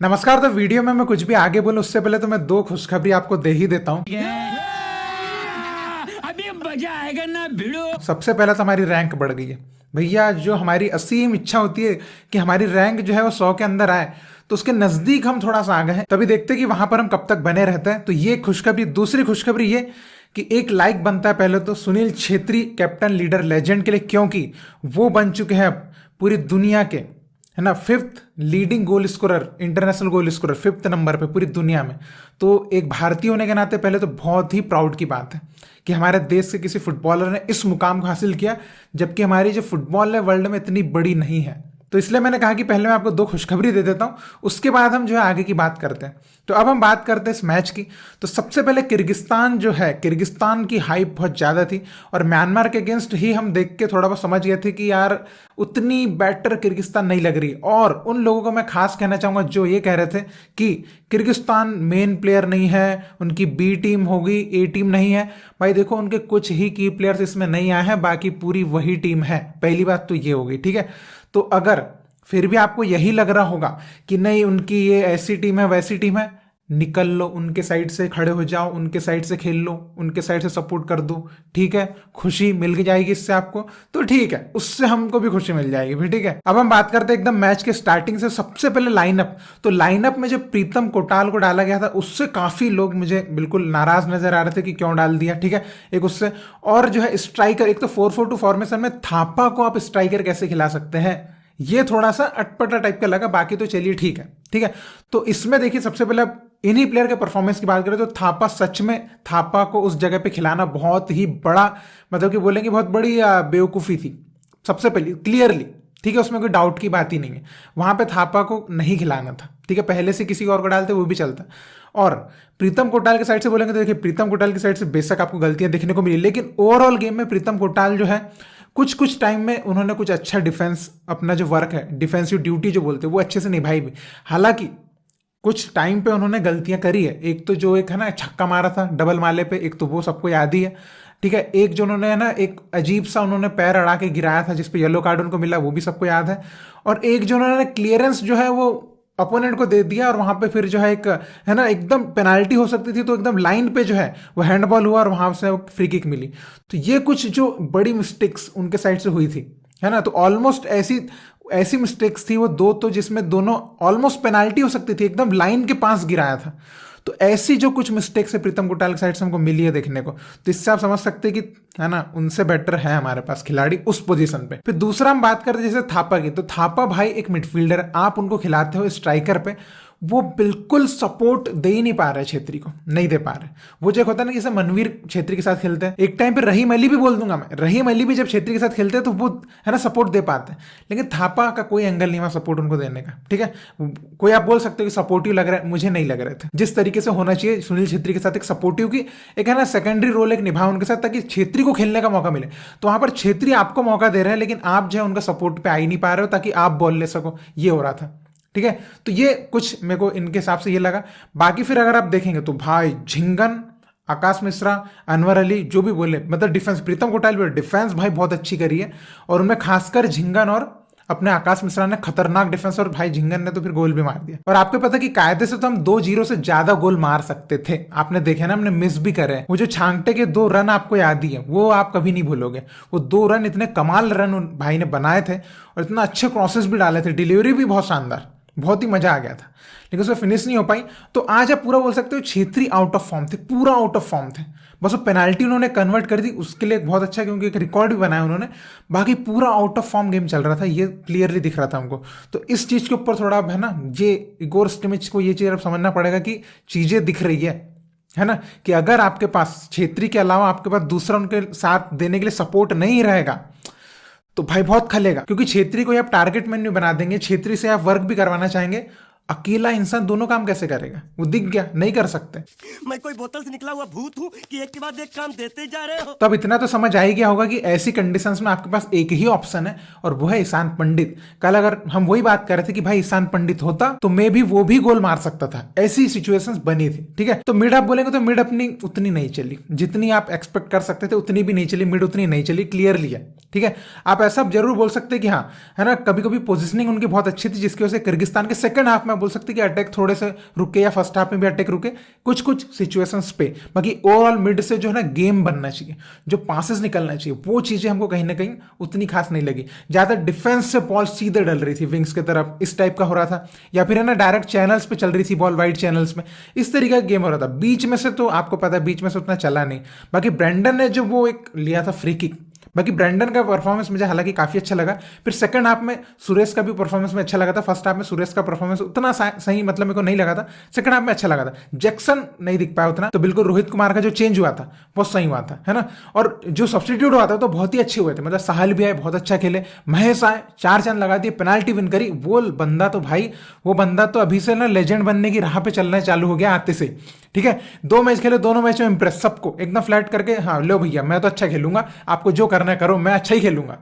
नमस्कार। तो वीडियो में मैं कुछ भी आगे बोलूं उससे पहले तो मैं दो खुशखबरी आपको दे ही देता हूं। अभी मजा आएगा ना भिड़ो। सबसे पहला तो हमारी रैंक बढ़ गई है भैया। जो हमारी असीम इच्छा होती है कि हमारी रैंक जो है वो 100 के अंदर आए, तो उसके नजदीक हम थोड़ा सा आ गए हैं। तभी देखते हैं कि वहां पर हम कब तक बने रहते हैं। तो ये खुशखबरी। दूसरी खुशखबरी ये कि एक लाइक बनता है पहले तो Sunil Chhetri captain leader legend के लिए, क्योंकि वो बन चुके हैं अब पूरी दुनिया के, है ना, 5th leading goal scorer, international goal scorer 5th number पे पूरी दुनिया में। तो एक भारतीय होने के नाते पहले तो बहुत ही प्राउड की बात है कि हमारे देश के किसी फुटबॉलर ने इस मुकाम को हासिल किया, जबकि हमारी जो फुटबॉल है वर्ल्ड में इतनी बड़ी नहीं है। तो इसलिए मैंने कहा कि पहले मैं आपको दो खुशखबरी दे देता हूं, उसके बाद हम जो है आगे की बात करते हैं। तो अब हम बात करते हैं इस मैच की। तो सबसे पहले किर्गिस्तान जो है, किर्गिस्तान की हाइप बहुत ज़्यादा थी और म्यांमार के अगेंस्ट ही हम देख के थोड़ा बहुत समझ गए थे कि यार उतनी बेटर किर्गिस्तान नहीं लग रही। और उन लोगों को मैं खास कहना चाहूँगा जो ये कह रहे थे कि किर्गिस्तान मेन प्लेयर नहीं है, उनकी बी टीम होगी, ए टीम नहीं है। भाई देखो, उनके कुछ ही की प्लेयर्स इसमें नहीं आए हैं, बाकी पूरी वही टीम है। पहली बात तो ये होगी, ठीक है। तो अगर फिर भी आपको यही लग रहा होगा कि नहीं उनकी ये ऐसी टीम है वैसी टीम है, निकल लो उनके साइड से, खड़े हो जाओ, उनके साइड से खेल लो, उनके साइड से सपोर्ट कर दो, ठीक है। खुशी मिल जाएगी इससे आपको, तो ठीक है, उससे हमको भी खुशी मिल जाएगी भी, ठीक है। अब हम बात करते हैं एकदम मैच के स्टार्टिंग से। सबसे पहले लाइनअप। तो लाइनअप में जो प्रीतम कोटाल को डाला गया था उससे काफी लोग मुझे बिल्कुल नाराज नजर आ रहे थे कि क्यों डाल दिया, ठीक है। एक उससे, और जो है स्ट्राइकर, एक तो 4-4-2 फॉर्मेशन में थापा को आप स्ट्राइकर कैसे खिला सकते हैं, ये थोड़ा सा अटपटा टाइप का लगा। बाकी तो चलिए ठीक है, ठीक है। तो इसमें देखिए सबसे पहले इन्हीं प्लेयर के परफॉर्मेंस की बात करें तो थापा, सच में थापा को उस जगह पे खिलाना बहुत ही बड़ा, मतलब कि बोलेंगे बहुत बड़ी बेवकूफ़ी थी। सबसे पहले क्लियरली, ठीक है, उसमें कोई डाउट की बात ही नहीं है। वहां पे थापा को नहीं खिलाना था, ठीक है। पहले से किसी और को डालते वो भी चलता। और प्रीतम कोटाल की साइड से बोलेंगे तो देखिए प्रीतम कोटाल की साइड से बेशक आपको गलतियां देखने को मिली, लेकिन ओवरऑल गेम में प्रीतम कोटाल जो है कुछ कुछ टाइम में उन्होंने कुछ अच्छा डिफेंस, अपना जो वर्क है, डिफेंसिव ड्यूटी जो बोलते हैं, वो अच्छे से निभाई भी। हालांकि कुछ टाइम पे उन्होंने गलतियां करी है। एक तो जो एक है ना छक्का मारा था डबल माले पे, एक तो वो सबको याद ही है, ठीक है। एक जो उन्होंने है ना एक अजीब सा उन्होंने पैर अड़ा के गिराया था जिसपे येलो कार्ड उनको मिला, वो भी सबको याद है। और एक जो उन्होंने क्लियरेंस जो है वो अपोनेंट को दे दिया और वहां पे फिर जो है एक, है ना, एकदम पेनाल्टी हो सकती थी, तो एकदम लाइन पे जो है वो हैंडबॉल हुआ और वहां से फ्री किक मिली। तो ये कुछ जो बड़ी मिस्टेक्स उनके साइड से हुई थी, है ना। तो ऑलमोस्ट ऐसी ऐसी मिस्टेक्स थी वो दो, तो जिसमें दोनों ऑलमोस्ट पेनाल्टी हो सकती थी, एकदम लाइन के पास गिराया था। तो ऐसी जो कुछ मिस्टेक्स है प्रीतम कोटाल की साइड से हमको मिली है देखने को, तो इससे आप समझ सकते हैं कि, है ना, उनसे बेटर है हमारे पास खिलाड़ी उस पोजीशन पे। फिर दूसरा हम बात करते हैं जैसे थापा की। तो थापा भाई एक मिडफील्डर, आप उनको खिलाते हो स्ट्राइकर पे, वो बिल्कुल सपोर्ट दे ही नहीं पा रहे, छेत्री को नहीं दे पा रहे। वो जो होता है ना, जैसे मनवीर छेत्री के साथ खेलते हैं, एक टाइम पे रहीम अली भी बोल दूंगा मैं, रहीम अली भी जब छेत्री के साथ खेलते हैं तो वो, है ना, सपोर्ट दे पाते हैं। लेकिन थापा का कोई एंगल नहीं हुआ सपोर्ट उनको देने का, ठीक है। कोई आप बोल सकते हो कि सपोर्टिव लग रहा है, मुझे नहीं लग रहे थे जिस तरीके से होना चाहिए सुनील छेत्री के साथ एक सपोर्टिव की, एक है ना सेकेंडरी रोल एक निभा उनके साथ, ताकि छेत्री को खेलने का मौका मिले। तो वहां पर छेत्री आपको मौका दे रहे हैं लेकिन आप जो है उनका सपोर्ट पे आ ही नहीं पा रहे हो ताकि आप बॉल ले सको, ये हो रहा था, ठीक है। तो ये कुछ मेरे को इनके हिसाब से ये लगा। बाकी फिर अगर आप देखेंगे तो भाई झिंगन, आकाश मिश्रा, अनवर अली, जो भी बोले, मतलब डिफेंस, प्रीतम कोटाल भी डिफेंस भाई बहुत अच्छी करी है। और उनमें खासकर झिंगन और अपने आकाश मिश्रा ने खतरनाक डिफेंस, और भाई झिंगन ने तो फिर गोल भी मार दिया। और आपको पता कि कायदे से तो हम 2-0 से ज्यादा गोल मार सकते थे, आपने देखे ना, हमने मिस भी करे। वो जो छांगटे के 2 रन आपको याद ही है, वो आप कभी नहीं भूलोगे। वो 2 रन इतने कमाल रन भाई ने बनाए थे और इतना अच्छे क्रॉसेस भी डाले थे, डिलीवरी भी बहुत शानदार, बहुत ही मजा आ गया था, लेकिन उसमें फिनिश नहीं हो पाई। तो आज आप पूरा बोल सकते हो छेत्री आउट ऑफ फॉर्म थे, पूरा आउट ऑफ फॉर्म थे। बस वो पेनाल्टी उन्होंने कन्वर्ट कर दी, उसके लिए बहुत अच्छा, क्योंकि एक रिकॉर्ड भी बनाया उन्होंने। बाकी पूरा आउट ऑफ फॉर्म गेम चल रहा था, ये क्लियरली दिख रहा था हमको। तो इस चीज के ऊपर थोड़ा, है ना, ये इगोर स्टिमिच को ये चीज अब समझना पड़ेगा कि चीजें दिख रही है ना, कि अगर आपके पास छेत्री के अलावा आपके पास दूसरा उनके साथ देने के लिए सपोर्ट नहीं रहेगा तो भाई बहुत खलेगा। क्योंकि छेत्री को आप टारगेट मैन भी बना देंगे, छेत्री से आप वर्क भी करवाना चाहेंगे, अकेला इंसान दोनों काम कैसे करेगा, वो दिख गया, नहीं कर सकते। मैं कोई बोतल से निकला हुआ भूत हूँ कि एक के बाद एक काम देते जा रहे हो। तो अब इतना तो समझ आ ही गया होगा कि ऐसी कंडीशंस में आपके पास एक ही ऑप्शन है और वो है ईशान पंडित। कल अगर हम वही बात कर रहे थे कि भाई ईशान पंडित होता तो मे भी वो भी गोल मार सकता था, ऐसी सिचुएशंस बनी थी, ठीक है। तो मिड आप बोलेंगे तो मिड अपनी उतनी नहीं चली, जितनी आप एक्सपेक्ट कर सकते थे उतनी भी नहीं चली, मिड उतनी नहीं चली, क्लियरली है, ठीक है। आप ऐसा जरूर बोल सकते हैं कि हाँ, है ना, कभी कभी पोजिशनिंग उनकी बहुत अच्छी थी जिसकी वजह से किर्गिस्तान के सेकंड हाफ में बोल सकते कि अटैक थोड़े से रुके या फर्स्ट हाफ में भी अटैक रुके कुछ कुछ सिचुएशंस पे। बाकी ओवरऑल मिड से जो है ना गेम बनना चाहिए, जो पासेस निकलना चाहिए, वो चीजें हमको कहीं ना कहीं उतनी खास नहीं लगी। ज्यादा डिफेंस से बॉल सीधे डल रही थी विंग्स की तरफ, इस टाइप का हो रहा था, या फिर है ना डायरेक्ट चैनल्स पे चल रही थी बॉल, वाइड चैनल्स में, इस तरीके का गेम हो रहा था। बीच में से तो आपको पता है बीच में से उतना चला नहीं। बाकी ब्रेंडन ने जो वो एक लिया था फ्री किक, बाकी ब्रेंडन का परफॉर्मेंस मुझे हालांकि काफी अच्छा लगा। फिर सेकंड हाफ में सुरेश का भी परफॉर्मेंस में अच्छा लगा था। फर्स्ट हाफ में सुरेश का परफॉर्मेंस उतना सही मतलब मेरे को नहीं लगा था, सेकंड हाफ में अच्छा लगा था। जैक्सन नहीं दिख पाया उतना, तो बिल्कुल रोहित कुमार का जो चेंज हुआ था बहुत सही हुआ था, है ना। और जो सब्सटीट्यूट हुआ था तो बहुत ही अच्छे हुए थे, मतलब साहल भी आए, बहुत अच्छा खेले, महेश आए, 4 चांद लगा दिए, पेनाल्टी विन करी। वो बंदा तो भाई, वो बंदा तो अभी से ना लेजेंड बनने की राह पे चलना चालू हो गया आते से, ठीक है। 2 मैच खेले, दोनों मैच में इंप्रेस, सबको एकदम फ्लैट करके, हाँ लो भैया मैं तो अच्छा खेलूंगा, आपको जो करना है करो, मैं अच्छा ही खेलूंगा,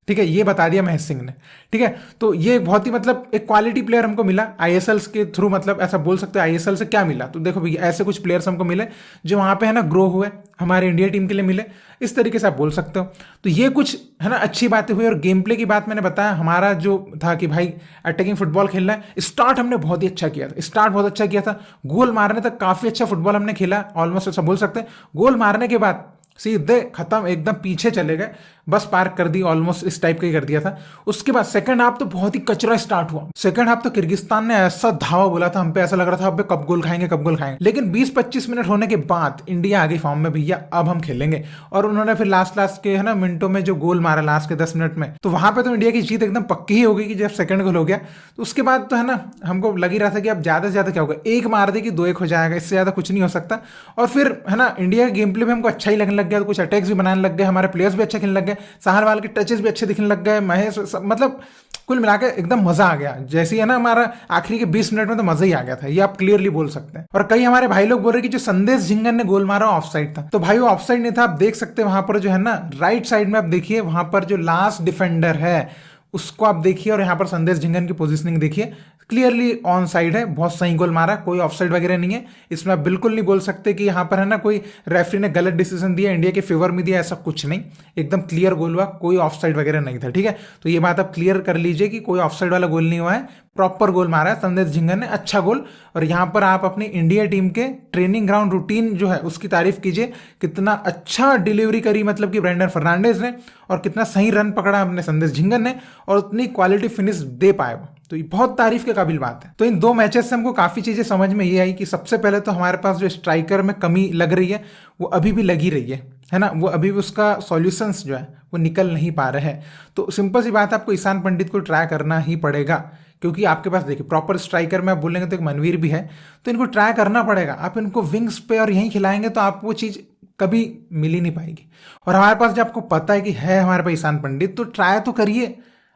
ठीक है, ये बता दिया महेश सिंह ने, ठीक है। तो ये बहुत ही मतलब एक क्वालिटी प्लेयर हमको मिला आईएसएल के थ्रू, मतलब ऐसा बोल सकते हैं आईएसएल से क्या मिला। तो देखो भैया ऐसे कुछ प्लेयर्स हमको मिले जो वहां पे है ना ग्रो हुए, हमारे इंडिया टीम के लिए मिले, इस तरीके से आप बोल सकते हो। तो ये कुछ है ना अच्छी बातें हुई। और गेम प्ले की बात मैंने बताया, हमारा जो था कि भाई अटैकिंग फुटबॉल खेलना है। स्टार्ट हमने बहुत ही अच्छा किया था, स्टार्ट बहुत अच्छा किया था, गोल मारने तक काफी अच्छा फुटबॉल हमने खेला, ऑलमोस्ट ऐसा बोल सकते हैं। गोल मारने के बाद सीधे खत्म, एकदम पीछे चले गए, बस पार्क कर दी, ऑलमोस्ट इस टाइप का ही कर दिया था। उसके बाद सेकंड हाफ तो बहुत ही कचरा स्टार्ट हुआ। सेकंड हाफ तो किर्गिस्तान ने ऐसा धावा बोला था हम पे, ऐसा लग रहा था अब कब गोल खाएंगे कब गोल खाएंगे। लेकिन 20-25 मिनट होने के बाद इंडिया आ गई फॉर्म में, भैया अब हम खेलेंगे। और उन्होंने फिर लास्ट के है ना मिनटों में जो गोल मारा लास्ट के 10 मिनट में, तो वहां पे तो इंडिया की जीत एकदम पक्की ही हो गई कि जब सेकंड गोल हो गया। तो उसके बाद तो है ना हमको लग ही रहा था कि अब ज्यादा से ज्यादा क्या होगा, एक मार दे कि 2-1 हो जाएगा, इससे ज्यादा कुछ नहीं हो सकता। और फिर है ना इंडिया का गेम प्ले भी हमको अच्छा ही लगने लग गया, तो कुछ अटैक्स भी बनाने लग गए, हमारे प्लेयर्स भी अच्छे खेलने लग गए, साहल वाल के टचेस भी अच्छे दिखने लग गए, महेश मतलब कुल मिलाकर एकदम मजा आ गया। जैसे है ना हमारा आखिरी के 20 मिनट में तो मजा ही आ गया था, ये आप क्लियरली बोल सकते हैं। और कई हमारे भाई लोग बोल रहे कि जो संदेश झिंगन ने गोल मारा ऑफ साइड था, तो भाई वो ऑफ साइड नहीं था। आप देख सकते हैं वहां पर जो है ना राइट साइड में, आप देखिए वहां पर जो लास्ट डिफेंडर है उसको आप देखिए, और यहाँ पर संदेश झिंगन की पोजीशनिंग देखिए, क्लियरली ऑन साइड है, बहुत सही गोल मारा, कोई ऑफ साइड वगैरह नहीं है। इसमें आप बिल्कुल नहीं बोल सकते कि यहाँ पर है ना कोई रेफरी ने गलत डिसीजन दिया, इंडिया के फेवर में दिया, ऐसा कुछ नहीं, एकदम क्लियर गोल हुआ, कोई ऑफ साइड वगैरह नहीं था, ठीक है। तो ये बात आप क्लियर कर लीजिए कि कोई ऑफ साइड वाला गोल नहीं हुआ है, प्रॉपर गोल मारा है संदेश झिंगन ने, अच्छा गोल। और यहाँ पर आप अपनी इंडिया टीम के ट्रेनिंग ग्राउंड रूटीन जो है उसकी तारीफ कीजिए, कितना अच्छा डिलीवरी करी मतलब कि ब्रेंडन फर्नांडिस ने, और कितना सही रन पकड़ा अपने संदेश झिंगन ने, और उतनी क्वालिटी फिनिश दे पाए वो, तो ये बहुत तारीफ के काबिल बात है। तो इन 2 मैचेस से हमको काफी चीजें समझ में ये आई कि सबसे पहले तो हमारे पास जो स्ट्राइकर में कमी लग रही है वो अभी भी लगी रही है ना, वो अभी भी उसका सॉल्यूशंस जो है वो निकल नहीं पा रहे हैं। तो सिंपल सी बात है, आपको ईशान पंडित को ट्राई करना ही पड़ेगा, क्योंकि आपके पास देखिए प्रॉपर स्ट्राइकर में आप बोलेंगे तो एक मनवीर भी है, तो इनको ट्राई करना पड़ेगा। आप इनको विंग्स पे और यहीं खिलाएंगे तो आप वो चीज कभी मिल ही नहीं पाएगी। और हमारे पास जब आपको पता है कि है हमारे पास ईशान पंडित, तो ट्राई तो करिए,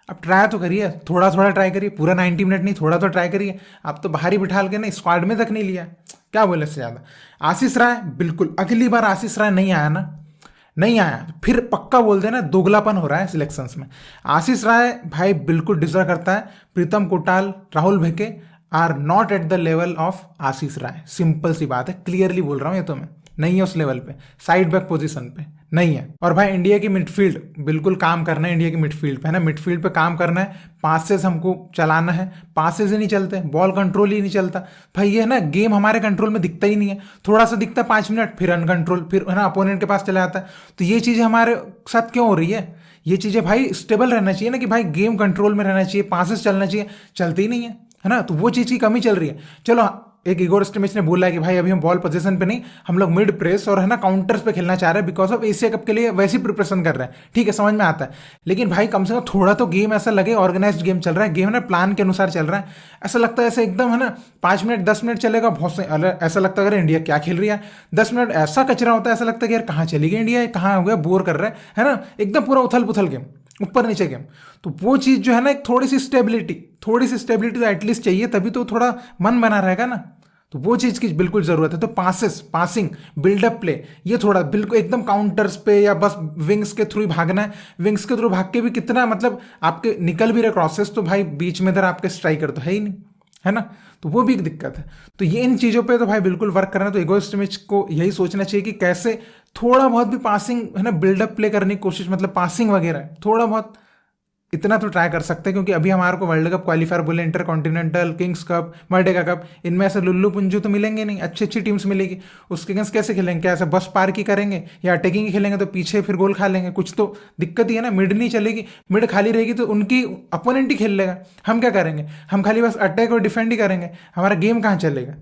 अब ट्राई तो करिए, थोड़ा थोड़ा ट्राई करिए, पूरा 90 मिनट नहीं, थोड़ा तो ट्राई करिए। आप तो बाहर ही बिठा के ना स्क्वाड में तक नहीं लिया, क्या बोले इससे ज्यादा। आशीष राय, बिल्कुल अगली बार आशीष राय नहीं आया ना, नहीं आया फिर पक्का बोल देना दोगलापन हो रहा है सिलेक्शंस में। आशीष राय भाई बिल्कुल डिजर्व करता है। Pritam Kotal, Rahul Bheke are not at the level of Ashish Rai, simple सी बात है, क्लियरली बोल रहा हूं ये तो मैं, नहीं है उस लेवल पे, साइड बैक पोजीशन पे नहीं है। और भाई इंडिया की मिडफील्ड बिल्कुल काम करना है, इंडिया की मिडफील्ड पे है ना, मिडफील्ड पे काम करना है, पासेस हमको चलाना है, पासेस ही नहीं चलते, बॉल कंट्रोल ही नहीं चलता भाई, ये है ना गेम हमारे कंट्रोल में दिखता ही नहीं है, थोड़ा सा दिखता है 5 मिनट फिर अनकंट्रोल, फिर है ना अपोनेंट के पास चला जाता है। तो ये चीजें हमारे साथ क्यों हो रही है, ये चीजें भाई स्टेबल रहना चाहिए ना, कि भाई गेम कंट्रोल में रहना चाहिए, पासेस चलना चाहिए, चलते ही नहीं है ना, तो वो चीज की कमी चल रही है। चलो एक इगोर स्टिमिच ने बोला है कि भाई अभी हम बॉल पोजीशन पे नहीं, हम लोग मिड प्रेस और है ना काउंटर्स पे खेलना चाह रहे हैं, बिकॉज ऑफ एशिया कप के लिए वैसी प्रिपरेशन कर रहे हैं, ठीक है समझ में आता है। लेकिन भाई कम से कम थोड़ा तो गेम ऐसा लगे ऑर्गेनाइज्ड गेम चल रहा है, गेम ना प्लान के अनुसार चल रहा है, ऐसा लगता है ऐसे एकदम है ना 5 मिनट 10 मिनट चलेगा बहुत से, ऐसा लगता है अगर इंडिया क्या खेल रही है, 10 मिनट ऐसा कचरा होता है, ऐसा लगता है कि यार कहाँ चली गई इंडिया, कहाँ हो गया, बोर कर रहा है ना, एकदम पूरा उथल पुथल गेम, ऊपर नीचे गेम। तो वो चीज जो है ना एक थोड़ी सी स्टेबिलिटी तो एटलीस्ट चाहिए, तभी तो थोड़ा मन बना रहेगा ना, तो वो चीज की बिल्कुल जरूरत है। तो पासिंग बिल्डअप प्ले ये थोड़ा बिल्कुल एकदम काउंटर्स पे या बस विंग्स के थ्रू ही भागना है, विंग्स के थ्रू भाग के भी कितना मतलब आपके निकल भी रहे क्रॉसेस, तो भाई बीच में इधर आपके स्ट्राइकर तो है ही नहीं, है ना, तो वो भी एक दिक्कत है। तो ये इन चीजों पे तो भाई बिल्कुल वर्क करना है। तो इगोर स्टिमिच को यही सोचना चाहिए कि कैसे थोड़ा बहुत भी पासिंग है ना बिल्डअप प्ले करने की कोशिश, मतलब पासिंग वगैरह थोड़ा बहुत इतना तो ट्राई कर सकते हैं, क्योंकि अभी हमारे को वर्ल्ड कप क्वालिफायर बोले, inter continental, kings cup, merdeka cup, इनमें ऐसे लुल्लू पुंजू तो मिलेंगे नहीं, अच्छी अच्छी टीम्स मिलेगी। उसके अगेंस्ट कैसे खेलेंगे? क्या ऐसे बस पार की करेंगे या अटैकिंग ही खेलेंगे तो पीछे फिर गोल खा लेंगे? कुछ तो दिक्कत ही है ना। मिड नहीं चलेगी, मिड खाली रहेगी तो उनकी अपोनेंट ही खेल लेगा, हम क्या करेंगे? हम खाली बस अटैक और डिफेंड ही करेंगे, हमारा गेम कहाँ चलेगा?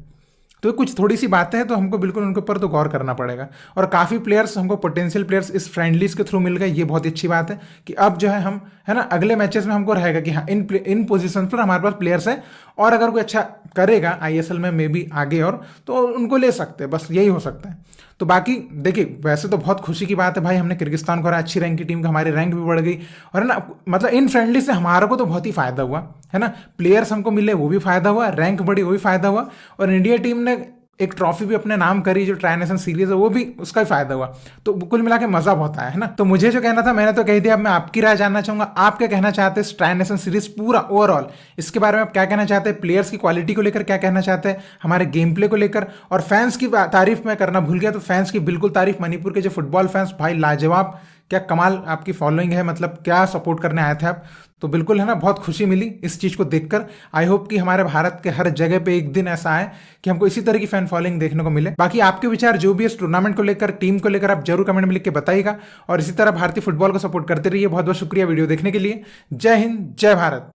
तो कुछ थोड़ी सी बातें हैं, तो हमको बिल्कुल उनके ऊपर तो गौर करना पड़ेगा। और काफ़ी प्लेयर्स हमको, पोटेंशियल प्लेयर्स इस फ्रेंडलीज के थ्रू मिल गए, ये बहुत ही अच्छी बात है कि अब जो है हम, है ना, अगले मैचेस में हमको रहेगा कि हाँ इन पोजीशन पर हमारे पास प्लेयर्स हैं, और अगर कोई अच्छा करेगा आईएसएल में मे बी आगे और, तो उनको ले सकते हैं, बस यही हो सकता है। तो बाकी देखिए, वैसे तो बहुत खुशी की बात है भाई, हमने किर्गिस्तान को हराया, अच्छी रैंक की टीम का, हमारी रैंक भी बढ़ गई, और है ना, मतलब इन फ्रेंडली से हमारे को तो बहुत ही फायदा हुआ, है ना। प्लेयर्स हमको मिले वो भी फायदा हुआ, रैंक बढ़ी वो भी फायदा हुआ, और इंडिया टीम ने एक ट्रॉफी भी अपने नाम करी, जो ट्राई नेशन सीरीज है वो भी, उसका भी फायदा हुआ। तो कुल मिला के मजा बहुत आया, है ना। तो मुझे जो कहना था मैंने तो कह दिया, अब मैं आपकी राय जानना चाहूंगा, आप क्या कहना चाहते हैं ट्राई नेशन सीरीज पूरा ओवरऑल, इसके बारे में आप क्या कहना चाहते हैं? प्लेयर्स की क्वालिटी को लेकर क्या कहना चाहते हैं, हमारे गेम प्ले को लेकर? और फैंस की तारीफ मैं करना भूल गया, तो फैंस की बिल्कुल तारीफ, मणिपुर के जो फुटबॉल फैंस भाई लाजवाब, क्या कमाल आपकी फॉलोइंग है, मतलब क्या सपोर्ट करने आए थे आप। तो बिल्कुल, है ना, बहुत खुशी मिली इस चीज़ को देखकर। आई होप कि हमारे भारत के हर जगह पे एक दिन ऐसा आए कि हमको इसी तरह की फैन फॉलोइंग देखने को मिले। बाकी आपके विचार जो भी इस टूर्नामेंट को लेकर, टीम को लेकर, आप जरूर कमेंट में लिख के बताइएगा, और इसी तरह भारतीय फुटबॉल को सपोर्ट करते रहिए। बहुत बहुत शुक्रिया वीडियो देखने के लिए। जय हिंद, जय भारत।